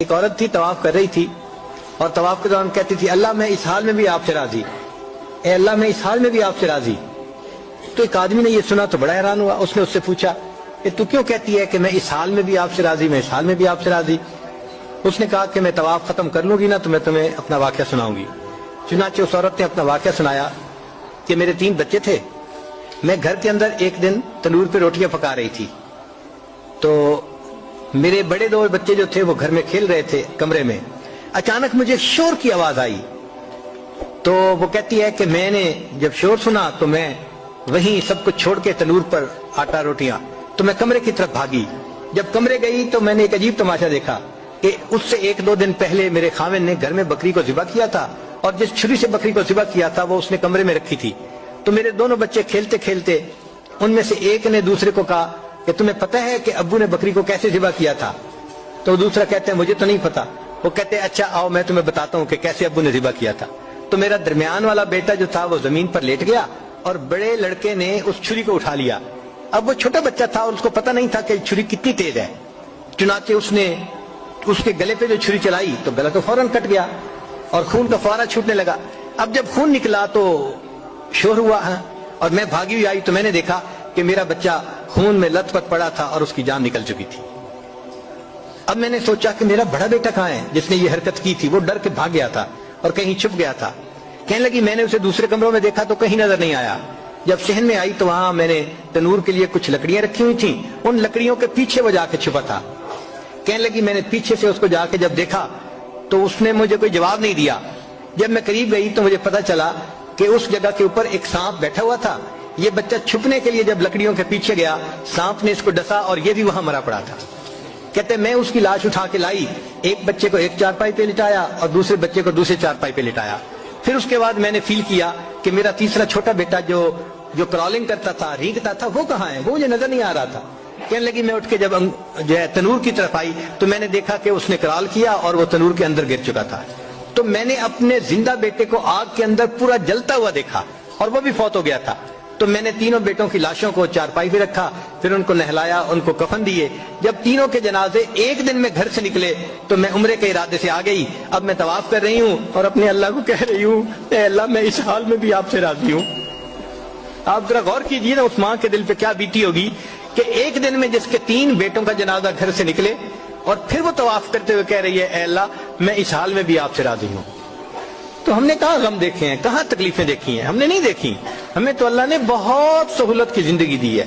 ایک عورت تھی طواف کر رہی تھی اور طواف کے دوران کہتی تھی اللہ میں اس حال میں بھی آپ سے راضی، اے اللہ میں اس حال میں بھی آپ سے راضی۔ تو ایک آدمی نے یہ سنا تو بڑا حیران ہوا، اس نے اس سے پوچھا کہ تو کیوں کہتی ہے کہ میں اس حال میں بھی آپ سے راضی، میں اس حال میں بھی آپ سے راضی؟ اس نے کہا کہ میں طواف ختم کر لوں گی نا تو میں تمہیں اپنا واقعہ سناؤں گی۔ چنانچہ اس عورت نے اپنا واقعہ سنایا کہ میرے 3 بچے تھے، میں گھر کے اندر ایک دن تنور پہ روٹیاں پکا رہی تھی تو میرے بڑے 2 بچے جو تھے وہ گھر میں کھیل رہے تھے کمرے میں، اچانک مجھے شور کی آواز آئی تو وہ کہتی ہے کہ میں نے جب شور سنا تو میں وہیں سب کچھ چھوڑ کے تنور پر آٹا روٹیاں تو میں کمرے کی طرف بھاگی۔ جب کمرے گئی تو میں نے ایک عجیب تماشا دیکھا کہ اس سے 1-2 دن پہلے میرے خاوند نے گھر میں بکری کو ذبح کیا تھا اور جس چھری سے بکری کو ذبح کیا تھا وہ اس نے کمرے میں رکھی تھی۔ تو میرے دونوں بچے کھیلتے کھیلتے ان میں سے ایک نے دوسرے کو کہا کہ تمہیں پتہ ہے کہ ابو نے بکری کو کیسے ذبح کیا تھا؟ تو دوسرا کہتے ہیں مجھے تو نہیں پتا۔ وہ کہتے ہیں اچھا آؤ میں تمہیں بتاتا ہوں کہ کیسے ابو نے ذبح کیا تھا۔ تو میرا درمیان والا بیٹا جو تھا وہ زمین پر لیٹ گیا اور بڑے لڑکے نے اس چھری کو اٹھا لیا۔ اب وہ چھوٹا بچہ تھا اور اس کو پتہ نہیں تھا کہ چھری کتنی تیز ہے، چنانچہ اس نے اس کے گلے پہ جو چھری چلائی تو گلا تو فوراً کٹ گیا اور خون کا فوارہ چھوٹنے لگا۔ اب جب خون نکلا تو شور ہوا اور میں بھاگی ہوئی آئی تو میں نے دیکھا کہ میرا بچہ خون میں لت پت پڑا تھا اور اس کی جان نکل چکی تھی۔ اب میں نے سوچا کہ میرا بڑا بیٹا کہاں ہے جس نے یہ حرکت کی تھی؟ وہ ڈر کے بھاگ گیا تھا اور کہیں چھپ گیا تھا۔ کہنے لگی میں نے اسے دوسرے کمروں میں دیکھا تو کہیں نظر نہیں آیا۔ جب صحن میں آئی تو وہاں میں نے تنور کے لیے کچھ لکڑیاں رکھی ہوئی تھیں، ان لکڑیوں کے پیچھے وہ جا کے چھپا تھا۔ کہنے لگی میں نے پیچھے سے اس کو جا کے جب دیکھا تو اس نے مجھے کوئی جواب نہیں دیا۔ جب میں قریب گئی تو مجھے پتا چلا کہ اس جگہ کے اوپر ایک سانپ بیٹھا ہوا تھا۔ یہ بچہ چھپنے کے لیے جب لکڑیوں کے پیچھے گیا سانپ نے اس کو ڈسا اور یہ بھی وہاں مرا پڑا تھا۔ کہتے میں اس کی لاش اٹھا کے لائی، ایک بچے کو ایک چارپائی پہ لٹایا اور دوسرے بچے کو دوسرے چارپائی پہ لٹایا۔ پھر اس کے بعد میں نے فیل کیا کہ میرا تیسرا چھوٹا بیٹا جو کرالنگ کرتا تھا، رینگتا تھا، وہ کہاں ہے؟ وہ مجھے نظر نہیں آ رہا تھا۔ کہنے لگی میں اٹھ کے جب جو ہے تنور کی طرف آئی تو میں نے دیکھا کہ اس نے کرال کیا اور وہ تنور کے اندر گر چکا تھا۔ تو میں نے اپنے زندہ بیٹے کو آگ کے اندر پورا جلتا ہوا دیکھا اور وہ بھی فوت ہو گیا تھا۔ تو میں نے تینوں بیٹوں کی لاشوں کو چارپائی پہ رکھا، پھر ان کو نہلایا، ان کو کفن دیے۔ جب تینوں کے جنازے ایک دن میں گھر سے نکلے تو میں عمرے کے ارادے سے آ گئی۔ اب میں طواف کر رہی ہوں اور اپنے اللہ کو کہہ رہی ہوں اے اللہ میں اس حال میں بھی آپ سے راضی ہوں۔ آپ ذرا غور کیجئے نا اس ماں کے دل پہ کیا بیتی ہوگی کہ ایک دن میں جس کے 3 بیٹوں کا جنازہ گھر سے نکلے اور پھر وہ طواف کرتے ہوئے کہہ رہی ہے اے اللہ میں اس حال میں بھی آپ سے راضی ہوں۔ تو ہم نے کہاں غم دیکھے ہیں، کہاں تکلیفیں دیکھی ہیں؟ ہم نے نہیں دیکھی۔ ہمیں تو اللہ نے بہت سہولت کی زندگی دی ہے۔